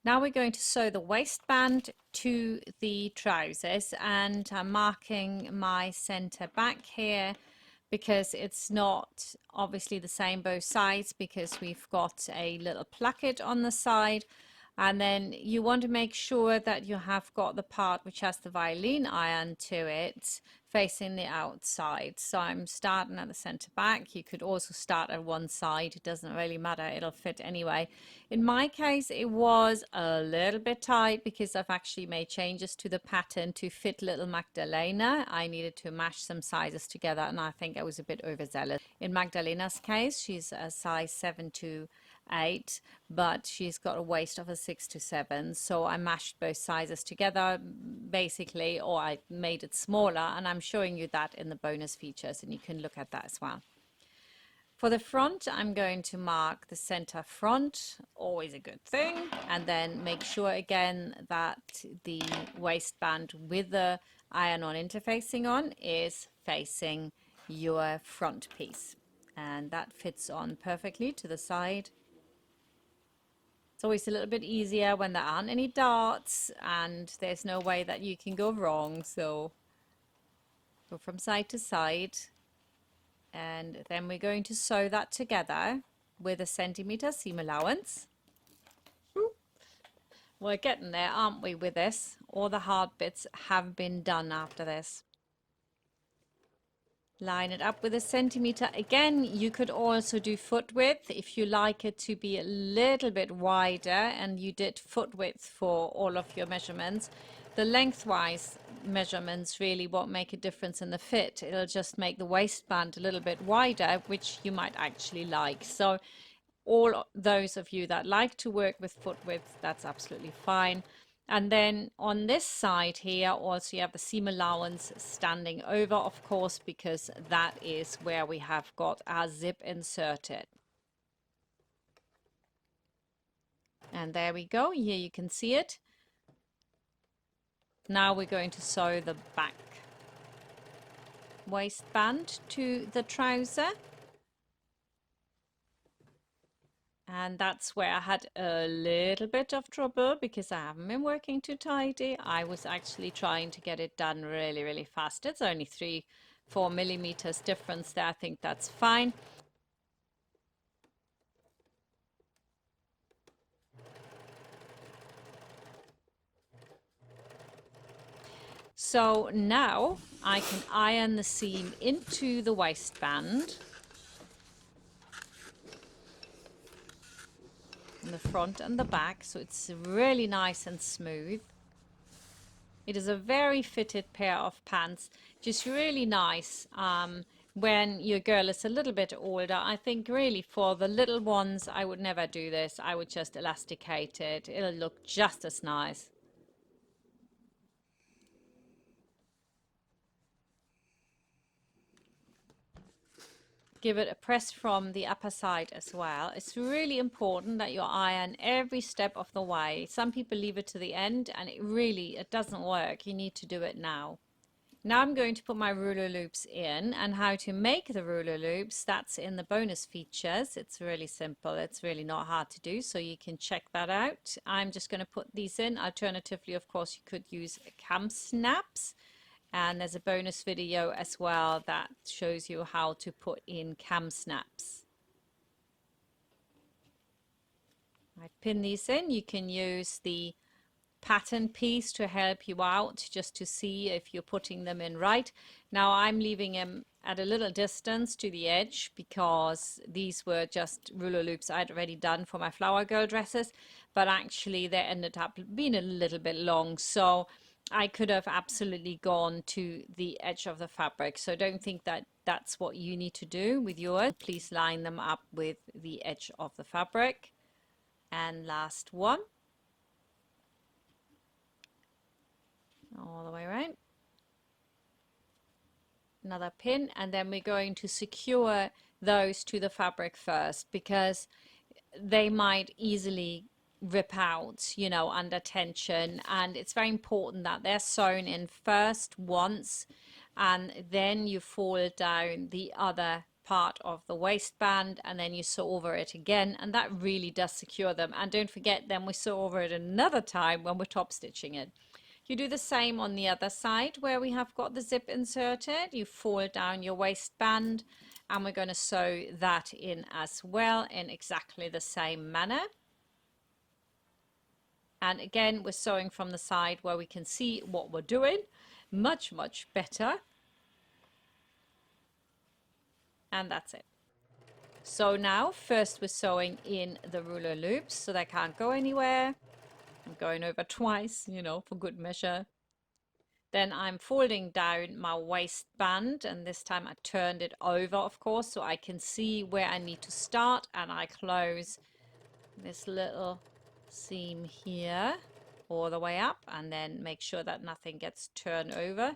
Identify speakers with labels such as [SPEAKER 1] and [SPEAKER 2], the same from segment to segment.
[SPEAKER 1] Now we're going to sew the waistband to the trousers, and I'm marking my center back here because it's not obviously the same both sides, because we've got a little placket on the side. And then you want to make sure that you have got the part which has the violin iron to it facing the outside. So I'm starting at the center back. You could also start at one side. It doesn't really matter. It'll fit anyway. In my case, it was a little bit tight because I've actually made changes to the pattern to fit little Magdalena. I needed to mash some sizes together, and I think I was a bit overzealous. In Magdalena's case, she's a size 7 to 8, but she's got a waist of a 6 to 7, so I mashed both sizes together basically, or I made it smaller, and I'm showing you that in the bonus features, and you can look at that as well. For the front, I'm going to mark the center front, always a good thing, and then make sure again that the waistband with the iron-on interfacing on is facing your front piece, and that fits on perfectly to the side. It's always a little bit easier when there aren't any darts and there's no way that you can go wrong. So go from side to side, and then we're going to sew that together with a centimeter seam allowance. We're getting there, aren't we, with this? All the hard bits have been done after this. Line it up with a centimeter. Again, you could also do foot width if you like it to be a little bit wider, and you did foot width for all of your measurements. The lengthwise measurements really won't make a difference in the fit. It'll just make the waistband a little bit wider, which you might actually like. So all those of you that like to work with foot width, that's absolutely fine. And then on this side here also you have the seam allowance standing over, of course, because that is where we have got our zip inserted. And there we go. Here you can see it. Now we're going to sew the back waistband to the trouser. And that's where I had a little bit of trouble because I haven't been working too tidy. I was actually trying to get it done really, really fast. It's only 3-4 millimeters difference there. I think that's fine. So now I can iron the seam into the waistband. The front and the back, so it's really nice and smooth. It is a very fitted pair of pants, just really nice when your girl is a little bit older. I think really for the little ones I would never do this. I would just elasticate it. It'll look just as nice. Give it a press from the upper side as well. It's really important that you iron every step of the way. Some people leave it to the end, and it doesn't work. You need to do it now. Now I'm going to put my ruler loops in, and how to make the ruler loops, that's in the bonus features. It's really simple. It's really not hard to do, so you can check that out. I'm just going to put these in. Alternatively, of course, you could use cam snaps. And there's a bonus video as well that shows you how to put in cam snaps. I pin these in. You can use the pattern piece to help you out, just to see if you're putting them in right. Now I'm leaving them at a little distance to the edge because these were just ruler loops I'd already done for my flower girl dresses, but actually they ended up being a little bit long, so I could have absolutely gone to the edge of the fabric. So don't think that that's what you need to do with yours. Please line them up with the edge of the fabric. And last one. All the way around. Another pin, and then we're going to secure those to the fabric first because they might easily rip out, you know, under tension, and it's very important that they're sewn in first once and then you fold down the other part of the waistband, and then you sew over it again, and that really does secure them. And don't forget, then we sew over it another time when we're top stitching it. You do the same on the other side where we have got the zip inserted. You fold down your waistband, and we're going to sew that in as well in exactly the same manner. And again, we're sewing from the side where we can see what we're doing much better. And that's it. So now first we're sewing in the ruler loops so they can't go anywhere. I'm going over twice, you know, for good measure. Then I'm folding down my waistband, and this time I turned it over, of course, so I can see where I need to start, and I close this little seam here all the way up, and then make sure that nothing gets turned over.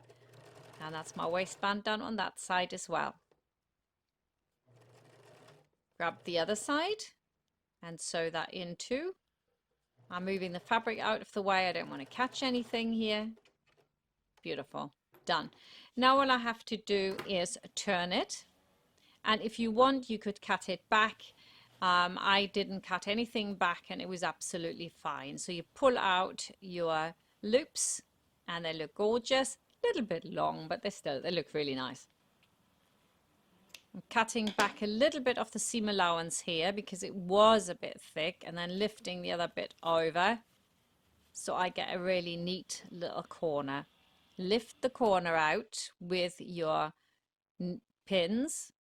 [SPEAKER 1] And that's my waistband done on that side as well. Grab the other side and sew that in too. I'm moving the fabric out of the way. I don't want to catch anything here. Beautiful. Done. Now all I have to do is turn it. And if you want, you could cut it back. I didn't cut anything back and it was absolutely fine. So you pull out your loops and they look gorgeous. A little bit long, but they look really nice. I'm cutting back a little bit of the seam allowance here because it was a bit thick, and then lifting the other bit over so I get a really neat little corner. Lift the corner out with your pins,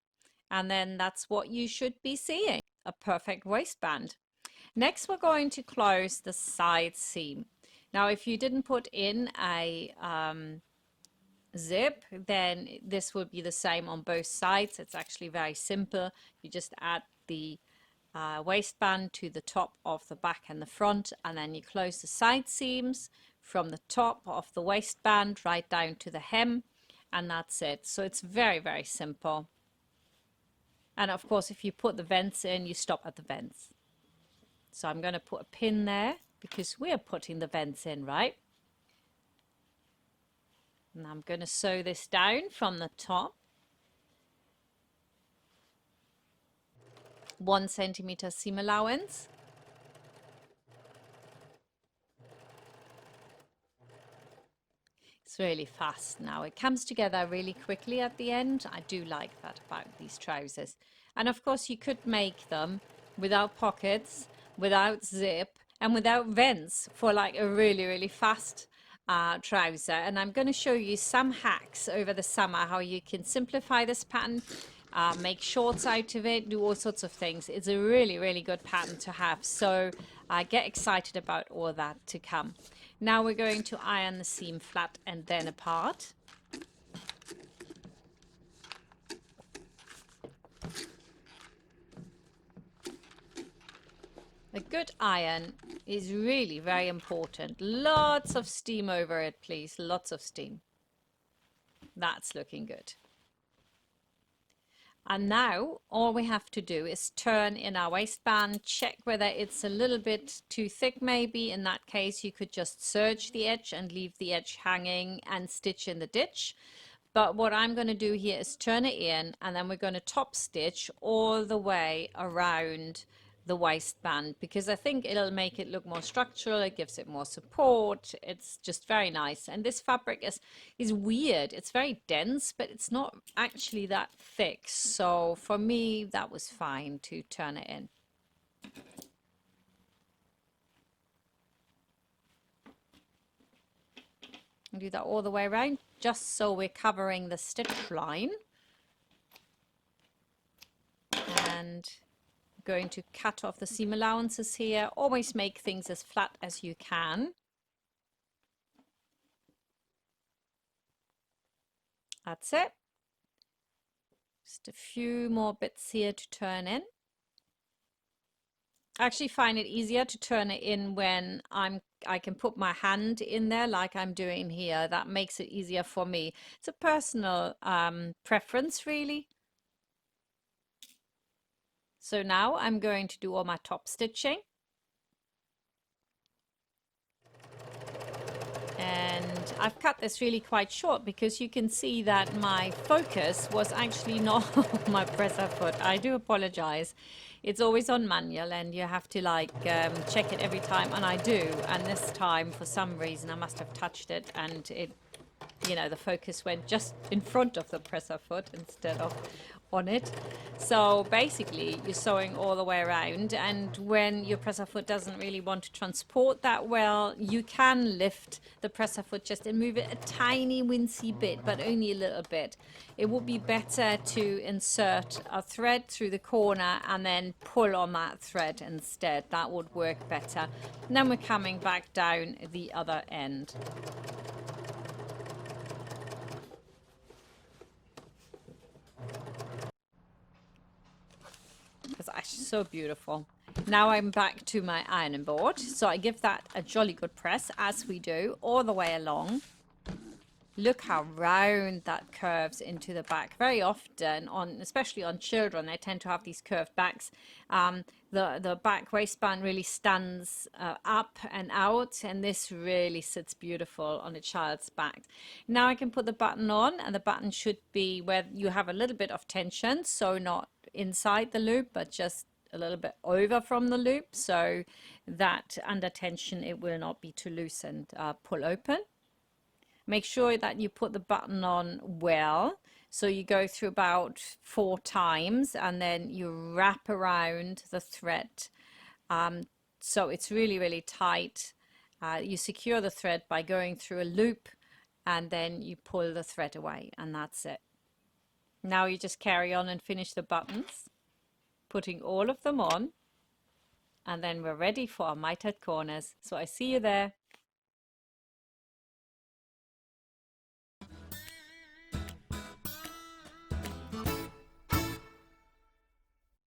[SPEAKER 1] and then that's what you should be seeing, a perfect waistband. Next we're going to close the side seam. Now if you didn't put in a zip, then this will be the same on both sides. It's actually very simple. You just add the waistband to the top of the back and the front, and then you close the side seams from the top of the waistband right down to the hem, and that's it. So it's very simple. And of course, if you put the vents in, you stop at the vents. So I'm going to put a pin there because we're putting the vents in, right? And I'm going to sew this down from the top. 1 centimeter seam allowance. It's really fast now. It comes together really quickly at the end. I do like that about these trousers. And of course you could make them without pockets, without zip, and without vents for like a really fast trouser. And I'm going to show you some hacks over the summer how you can simplify this pattern, make shorts out of it, do all sorts of things. It's a really good pattern to have. So get excited about all that to come. Now we're going to iron the seam flat and then apart. A good iron is really very important. Lots of steam over it, please. Lots of steam. That's looking good. And now all we have to do is turn in our waistband, check whether it's a little bit too thick maybe. In that case, you could just serge the edge and leave the edge hanging and stitch in the ditch. But what I'm going to do here is turn it in, and then we're going to top stitch all the way around the waistband, because I think it'll make it look more structural. It gives it more support. It's just very nice. And this fabric is weird. It's very dense, but it's not actually that thick. So for me, that was fine to turn it in. And do that all the way around, just so we're covering the stitch line. And going to cut off the seam allowances here. Always make things as flat as you can. That's it. Just a few more bits here to turn in. I actually find it easier to turn it in when I can put my hand in there like I'm doing here. That makes it easier for me. It's a personal preference really. So now I'm going to do all my top stitching. And and I've cut this really quite short because you can see that my focus was actually not on my presser foot. I do apologize. It's always on manual and you have to like check it every time, and I do, and this time for some reason I must have touched it and it, you know, the focus went just in front of the presser foot instead of on it. So basically you're sewing all the way around, and when your presser foot doesn't really want to transport that well, you can lift the presser foot just and move it a tiny wincy bit, but only a little bit. It would be better to insert a thread through the corner and then pull on that thread instead. That would work better. And then we're coming back down the other end. It's actually so beautiful. Now I'm back to my ironing board, so I give that a jolly good press, as we do all the way along. Look how round that curves into the back. Very often, especially on children, they tend to have these curved backs. The back waistband really stands up and out, and this really sits beautiful on a child's back. Now I can put the button on, and the button should be where you have a little bit of tension, so not inside the loop, but just a little bit over from the loop, so that under tension it will not be too loose, and pull open. Make sure that you put the button on well, so you go through about 4 times and then you wrap around the thread, so it's really tight. You secure the thread by going through a loop and then you pull the thread away, and that's it. Now you just carry on and finish the buttons, putting all of them on, and then we're ready for our mitered corners. So I see you there.